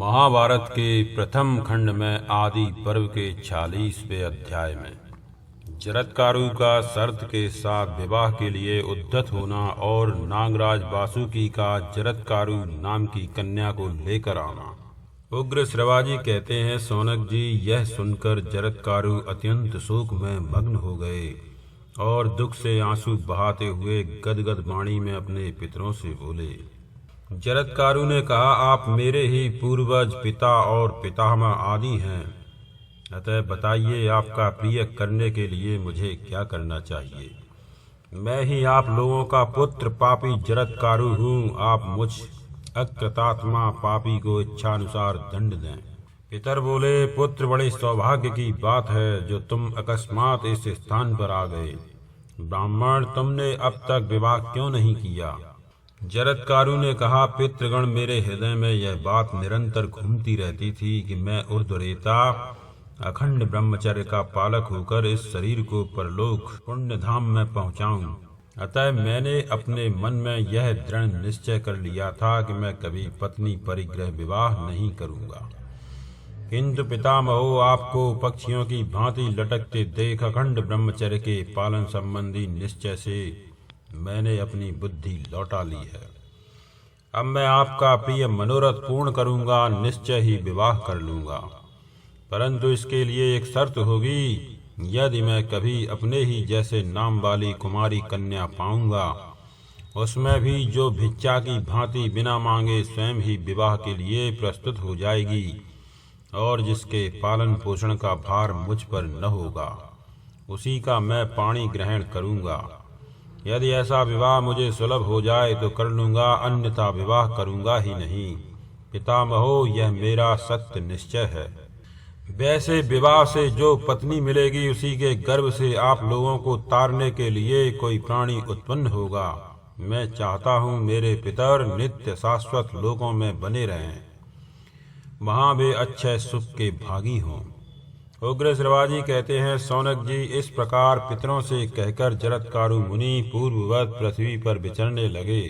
महाभारत के प्रथम खंड में आदि पर्व के 46वें अध्याय में जरत्कारु का शर्त के साथ विवाह के लिए उद्यत होना और नागराज वासुकी का जरत्कारु नाम की कन्या को लेकर आना। उग्र श्रवाजी कहते हैं, सौनक जी, यह सुनकर जरत्कारु अत्यंत शोक में मग्न हो गए और दुख से आंसू बहाते हुए गदगद वाणी में अपने पितरों से बोले। जरत्कारु ने कहा, आप मेरे ही पूर्वज, पिता और पितामह आदि हैं, अतः बताइए आपका प्रिय करने के लिए मुझे क्या करना चाहिए। मैं ही आप लोगों का पुत्र पापी जरत्कारु हूँ। आप मुझ अकृतात्मा पापी को इच्छानुसार दंड दें। पितर बोले, पुत्र, बड़े सौभाग्य की बात है जो तुम अकस्मात इस स्थान पर आ गए। ब्राह्मण, तुमने अब तक विवाह क्यों नहीं किया? जरत्कारु ने कहा, पितृगण, मेरे हृदय में यह बात निरंतर घूमती रहती थी कि मैं ऊर्ध्वरेता अखंड ब्रह्मचर्य का पालक होकर इस शरीर को परलोक पुण्य धाम में पहुंचाऊं। अतः मैंने अपने मन में यह दृढ़ निश्चय कर लिया था कि मैं कभी पत्नी परिग्रह विवाह नहीं करूंगा। किंतु पितामहो, आपको पक्षियों की भांति लटकते देख अखंड ब्रह्मचर्य के पालन संबंधी निश्चय से मैंने अपनी बुद्धि लौटा ली है। अब मैं आपका प्रिय मनोरथ पूर्ण करूंगा, निश्चय ही विवाह कर लूंगा। परंतु इसके लिए एक शर्त होगी। यदि मैं कभी अपने ही जैसे नाम वाली कुमारी कन्या पाऊंगा, उसमें भी जो भिक्षा की भांति बिना मांगे स्वयं ही विवाह के लिए प्रस्तुत हो जाएगी और जिसके पालन पोषण का भार मुझ पर न होगा, उसी का मैं पाणी ग्रहण करूंगा। यदि ऐसा विवाह मुझे सुलभ हो जाए तो कर लूंगा, अन्यथा विवाह करूंगा ही नहीं। पितामहो, यह मेरा सत्य निश्चय है। वैसे विवाह से जो पत्नी मिलेगी, उसी के गर्भ से आप लोगों को तारने के लिए कोई प्राणी उत्पन्न होगा। मैं चाहता हूँ मेरे पितर नित्य शाश्वत लोकों में बने रहें, वहाँ वे अच्छे सुख के भागी हों। उग्र श्रवाजी कहते हैं, सौनक जी, इस प्रकार पितरों से कहकर जरत्कारु मुनि पूर्ववत पृथ्वी पर विचरने लगे।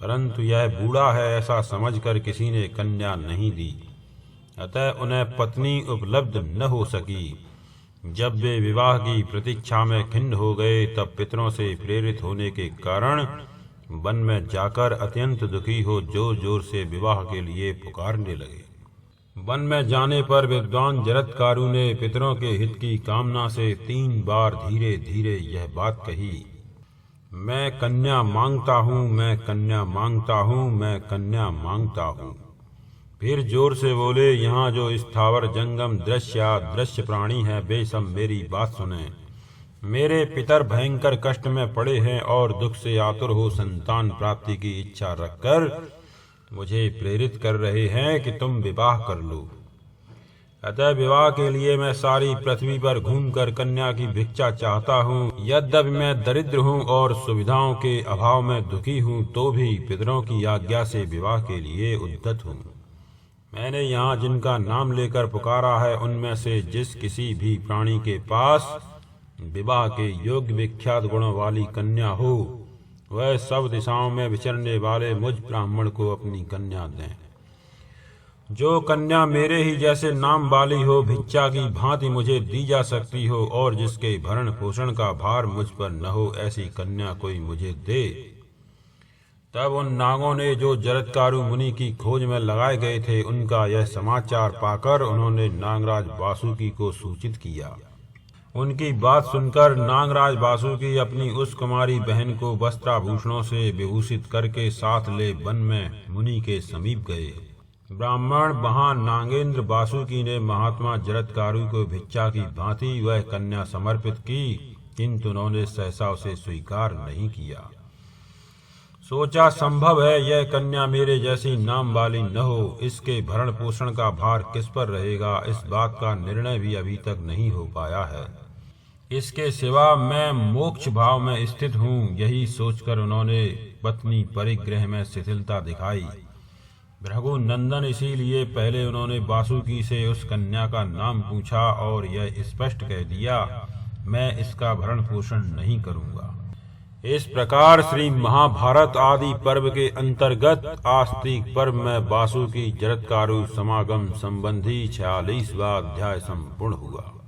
परंतु यह बूढ़ा है ऐसा समझकर किसी ने कन्या नहीं दी, अतः उन्हें पत्नी उपलब्ध न हो सकी। जब वे विवाह की प्रतीक्षा में खिन्न हो गए, तब पितरों से प्रेरित होने के कारण वन में जाकर अत्यंत दुखी हो जोर जोर से विवाह के लिए पुकारने लगे। वन में जाने पर विद्वान जरत्कारु ने पितरों के हित की कामना से 3 बार धीरे धीरे यह बात कही, मैं कन्या मांगता हूँ, मैं कन्या मांगता हूँ, मैं कन्या मांगता हूँ। फिर जोर से बोले, यहाँ जो स्थावर जंगम दृश्य प्राणी है, वे सब मेरी बात सुने। मेरे पितर भयंकर कष्ट में पड़े हैं और दुख से आतुर हो संतान प्राप्ति की इच्छा रखकर मुझे प्रेरित कर रहे हैं कि तुम विवाह कर लो। अतः विवाह के लिए मैं सारी पृथ्वी पर घूमकर कन्या की भिक्षा चाहता हूँ। यद्यपि मैं दरिद्र हूँ और सुविधाओं के अभाव में दुखी हूँ, तो भी पितरों की आज्ञा से विवाह के लिए उद्यत हूँ। मैंने यहाँ जिनका नाम लेकर पुकारा है, उनमें से जिस किसी भी प्राणी के पास विवाह के योग्य विख्यात गुणों वाली कन्या हो, वह सब दिशाओं में विचरने वाले मुझ ब्राह्मण को अपनी कन्या दें। जो कन्या मेरे ही जैसे नाम वाली हो, भिक्षा की भांति मुझे दी जा सकती हो और जिसके भरण पोषण का भार मुझ पर न हो, ऐसी कन्या कोई मुझे दे। तब उन नागों ने जो जरत्कारु मुनि की खोज में लगाए गए थे, उनका यह समाचार पाकर उन्होंने नागराज वासुकी को सूचित किया। उनकी बात सुनकर नागराज वासुकी अपनी उस कुमारी बहन को वस्त्राभूषणों से विभूषित करके साथ ले वन में मुनि के समीप गए। ब्राह्मण, वहां नागेंद्र वासुकी ने महात्मा जरत्कारु को भिक्षा की भांति वह कन्या समर्पित की, किंतु उन्होंने सहसा उसे स्वीकार नहीं किया। सोचा, संभव है यह कन्या मेरे जैसी नाम वाली न हो, इसके भरण पोषण का भार किस पर रहेगा, इस बात का निर्णय भी अभी तक नहीं हो पाया है। इसके सिवा मैं मोक्ष भाव में स्थित हूँ। यही सोचकर उन्होंने पत्नी परिग्रह में शिथिलता दिखाई। भृगु नंदन, इसीलिए पहले उन्होंने वासुकी से उस कन्या का नाम पूछा और यह स्पष्ट कह दिया, मैं इसका भरण पोषण नहीं करूँगा। इस प्रकार श्री महाभारत आदि पर्व के अंतर्गत आस्तिक पर्व में वासुकी जरत्कारु समागम संबंधी 46वां अध्याय संपूर्ण हुआ।